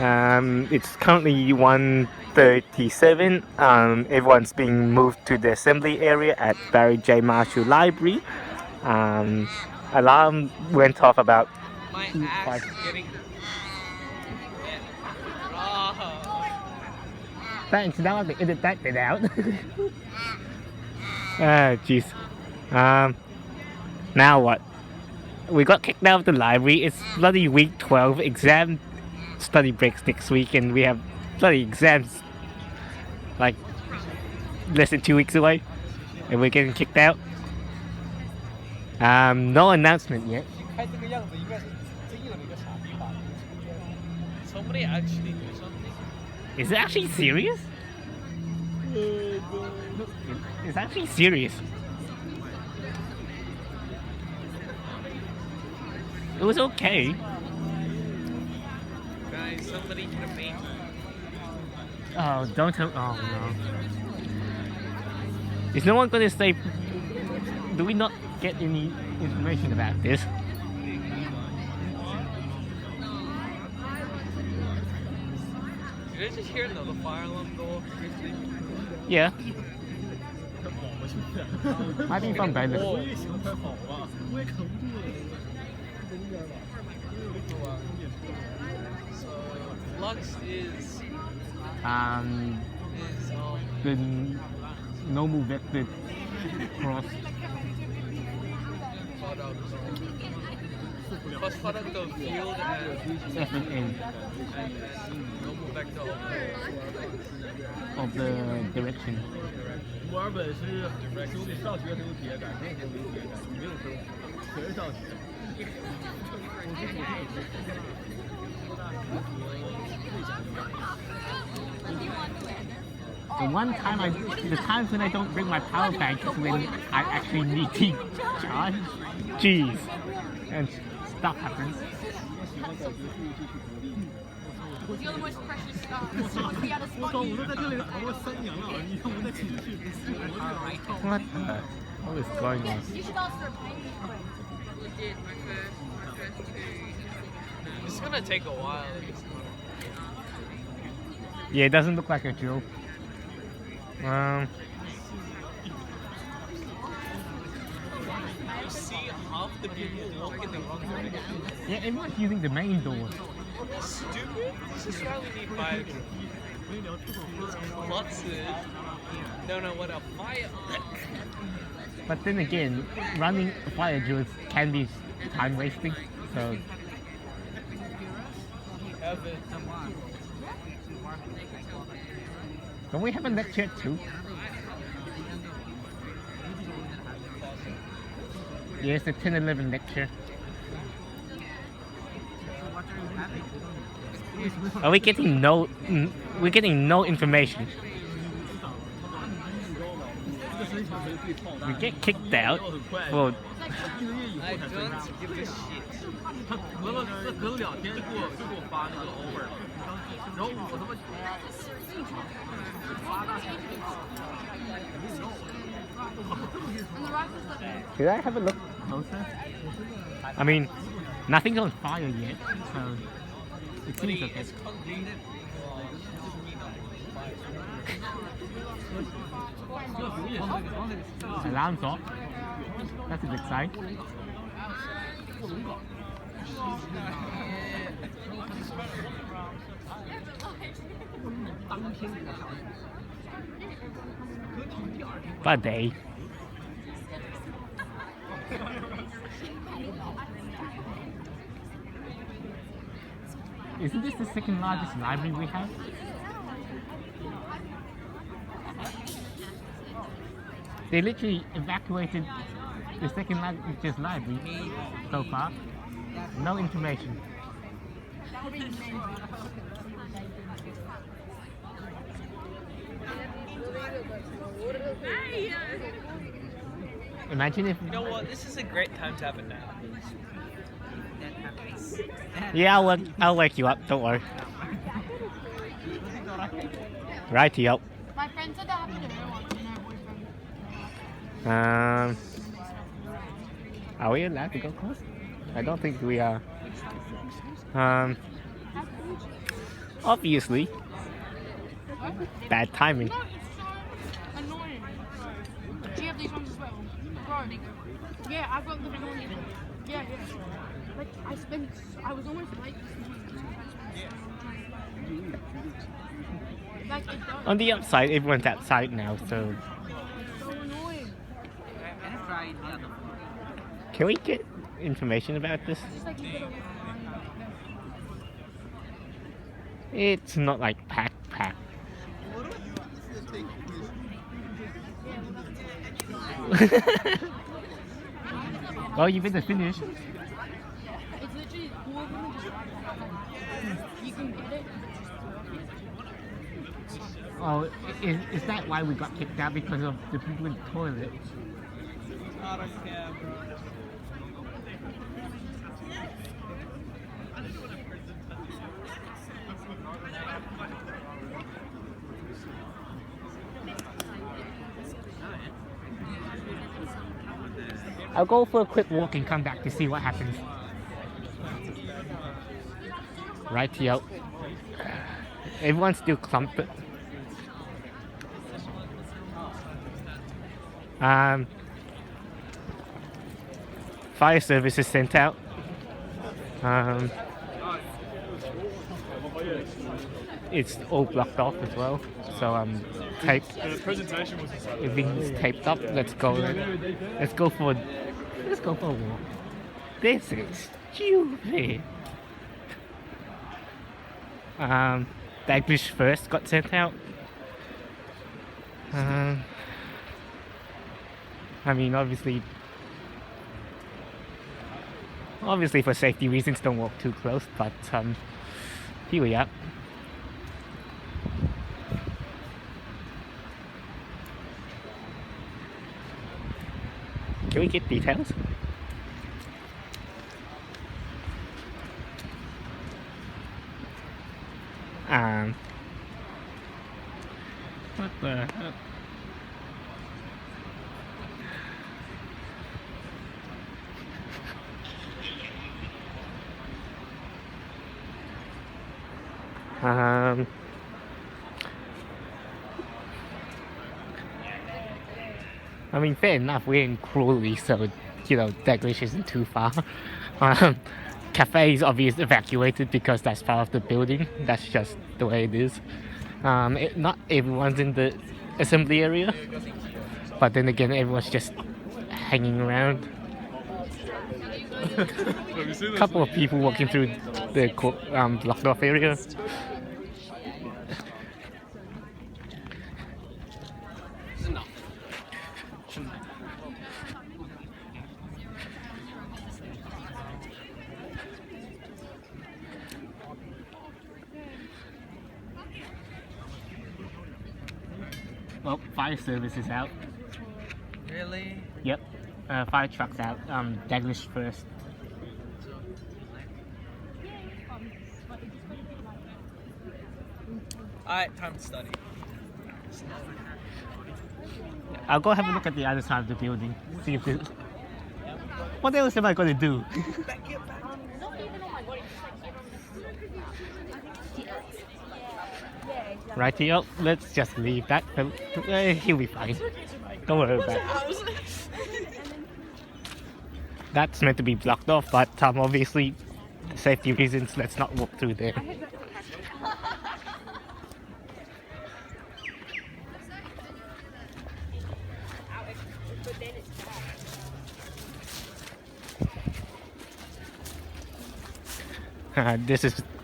It's currently 1:37. Everyone's being moved to the assembly area at Barry J. Marshall Library. Um, Alarm went off about My ass 5. is getting. Oh. Thanks, now I can edit that bit out. Ah, jeez. Um, now what? We got kicked out of the library. It's bloody week 12 exam study breaks next week, and we have bloody exams like less than 2 weeks away, and we're getting kicked out. No announcement yet. Somebody actually do something. Is it actually serious? It's actually serious. It was okay. Guys, somebody hit a mate. Oh, don't tell. Oh no. Is no one gonna say? Do we not get any information about this? Did I just hear another fire alarm go off? Yeah. I think from Baylor. Oh. So, Flux is The normal vector cross. cross product of field and F and N normal vector of the direction. 墨尔本是兄弟上学很有体验感，那时候没体验感，没有生活，全是上学。The times when I don't bring my power bank is when I actually need to charge. Jeez, and stuff happens. You're the most precious stuff. Once we had a 我 spot 靠，我 you. 都在这里熬了3年了，你看我在寝室，What the? What is going on? You should ask for a payment. Legit, my first two. It's gonna take a while. Yeah, it doesn't look like a drill. You see half the people walking the wrong way. Yeah, everyone's using the main door. Stupid. This is why we need fire Lots of. No, what a fire. But then again, running fire drills can be time wasting. So don't we have a lecture at 2? Yes, the 10-11 lecture. Are we getting no? We're getting no information. We get kicked out for. I don't give a shit. 他隔了2天就给我发那个 offer，然后我他妈。Should I have a look closer? I mean, nothing's on fire yet, so it seems okay. It's concreted. Alarm's off. That's a good sign. Bad day. Isn't this the second largest library we have? They literally evacuated the second largest library so far. No information. Imagine if. You know what? This is a great time to have a nap. Yeah, I'll wake you up. Don't worry. Righty-o. My friend said that happened to her once and her boyfriend. Are we allowed to go close? I don't think we are. Obviously. Bad timing. No, it's so annoying. Do you have these ones as well? Bro. Yeah, I've got them annoying. Yeah. Like, I was almost late this morning. Like, it does. On the upside, everyone's outside now, so It's so annoying. can we get information about this? It's just like you gotta look behind you. It's not like pack. Oh, you better finish. It's literally all of them are just right behind. You can get it. Oh, is that why we got kicked out? Because of the people in the toilet? I don't care, bro. I'll go for a quick walk and come back to see what happens. Right here. Everyone's still clumped. Fire service is sent out. It's all blocked off as well. So taped. The presentation was Everything's taped up. Let's go for a walk. This is stupid. Daglish first got sent out. I mean, obviously for safety reasons, don't walk too close. But here we are. Can we get details? What the hell? I mean, fair enough, we're in Crawley, so, you know, Daglish isn't too far. Cafe is obviously evacuated because that's part of the building. That's just the way it is. Not everyone's in the assembly area, but then again, everyone's just hanging around. A couple of people walking through the blocked off area. Well, fire service is out. Really? Yep. Fire truck's out. Daglish first. Alright, time to study. I'll go have a look at the other side of the building. See if there's... What else am I going to do? Not even on my body, just like get on the... Yeah, exactly. Right here, let's just leave that. He'll be fine. Don't worry about it. That's meant to be blocked off, but obviously, safety reasons, let's not walk through there.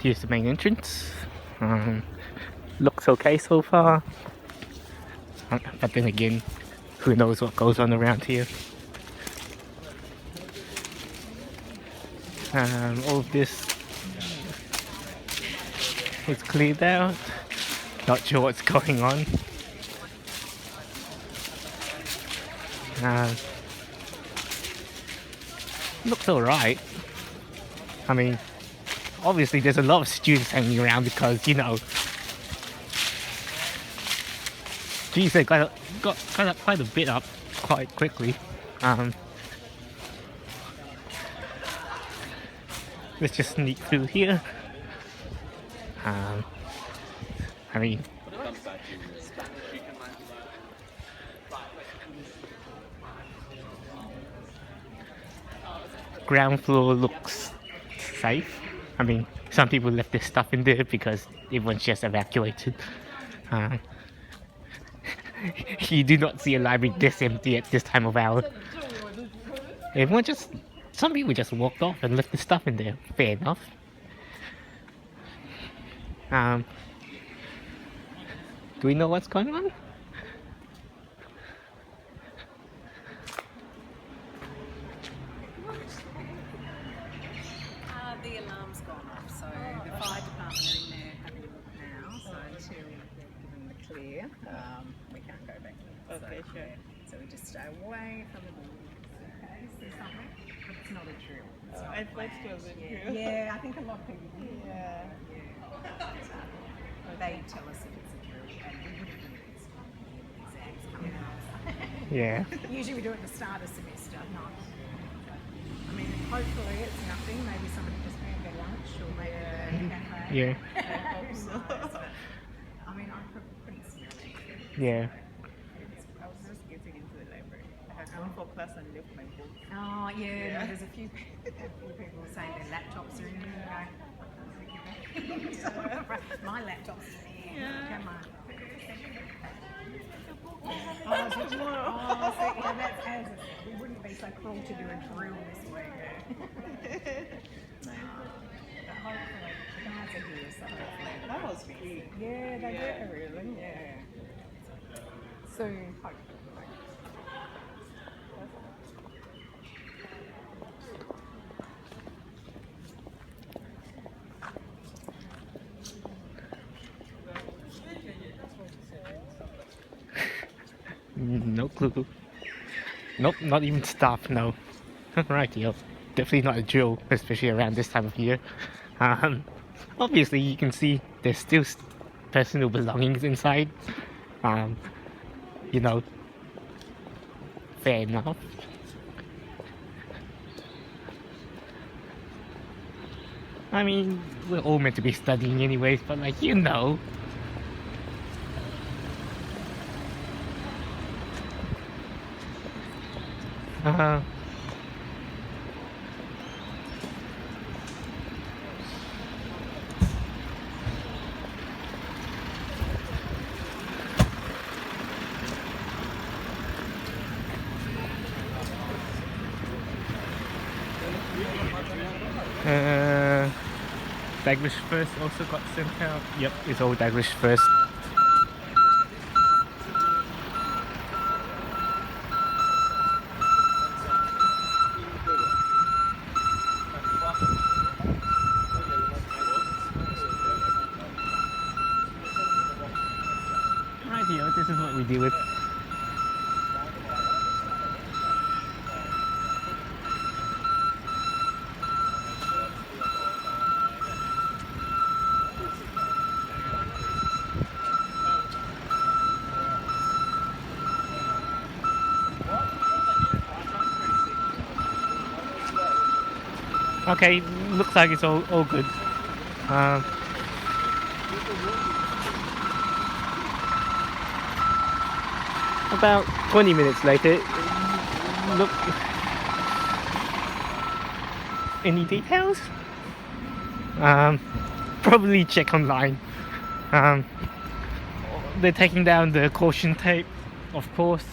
Here's the main entrance. Looks okay so far, but then again, who knows what goes on around here. All of this is cleared out. Not sure what's going on. Looks alright. I mean, obviously there's a lot of students hanging around because, you know, geez, they got quite a bit up quite quickly. Let's just sneak through here. Um, I mean, ground floor looks safe. I mean, some people left their stuff in there because everyone's just evacuated. Uh, you do not see a library this empty at this time of hour. Everyone just, some people just walked off and left the stuff in there. Fair enough. Do we know what's going on? The alarm's gone off, so the fire department are in there having a look now. So until we give them the clear, we can't go back in. Okay, so, sure. Yeah, so we just stay away from the buildings. Okay, so something, but it's not a drill. It's not I a thought it plan. was a Yeah. drill. Yeah, I think a lot of people do. Yeah. They tell us if it's a drill, and we wouldn't do this one with the exams coming up. Yeah. Usually we do it at the start of semester, not. I mean, hopefully it's nothing. Maybe somebody just ran their lunch or maybe a cafe. Yeah. I hope so. I mean, I'm pretty smelly. Yeah. I was just getting into the library. I had gone for class and left my book. Oh, yeah, Yeah. no, there's a few people saying their laptops are in there. My laptop's in there. Come on. Oh, so tomorrow. Oh, so, yeah, that's as we wouldn't be so cruel to do a drill this week. But hopefully, the guys are here, so hopefully. That was big. Yeah, they Yeah. were really. Yeah. Soon, hopefully. No clue. Nope, not even staff, no. Right, yo. Definitely not a drill, especially around this time of year. Obviously, you can see there's still personal belongings inside. You know, fair enough. I mean, we're all meant to be studying anyways, but like, you know. Uh-huh. Daglish first also got sent out. Yep, it's all Daglish first. Right here, this is what we deal with. Okay, looks like it's all good. About 20 minutes later, look. Any details? Probably check online. They're taking down the caution tape, of course.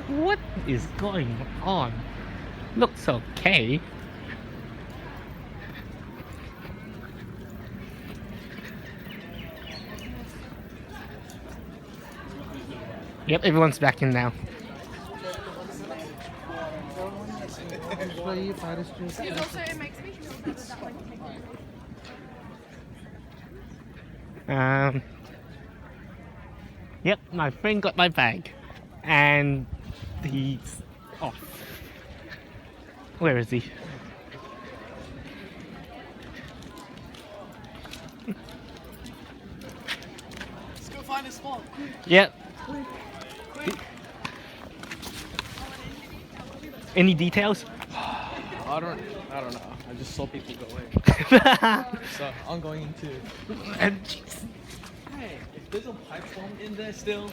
What is going on? Looks okay. Yep, everyone's back in now. It also it makes me feel better that like Yep, my friend got my bag, and he's off. Where is he? Let's go find a spot. Yep. Any details? I don't know. I just saw people go in. So I'm going into. And Hey, if there's a pipe bomb in there still,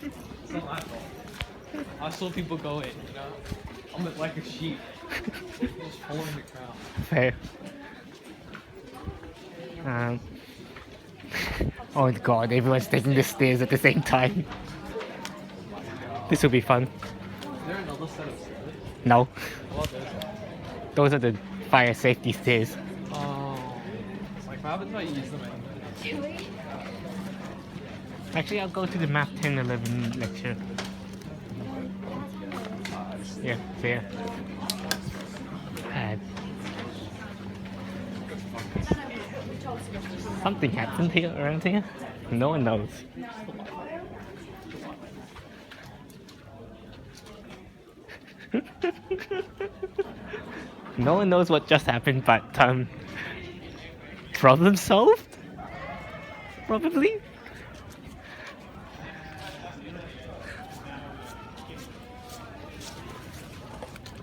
it's not my fault. I saw people go in, you know? I'm like a sheep. Just following the crowd. fair. Oh god, everyone's taking the stairs at the same time. This will be fun. Is there another set of stairs? No, What is it? those are the fire safety stairs. Oh. It's like, why haven't I used them anymore? Actually, I'll go to the Math 10 11 lecture. Yeah, fair. Something happened here around here? No one knows. No one knows what just happened, but problem solved? Probably?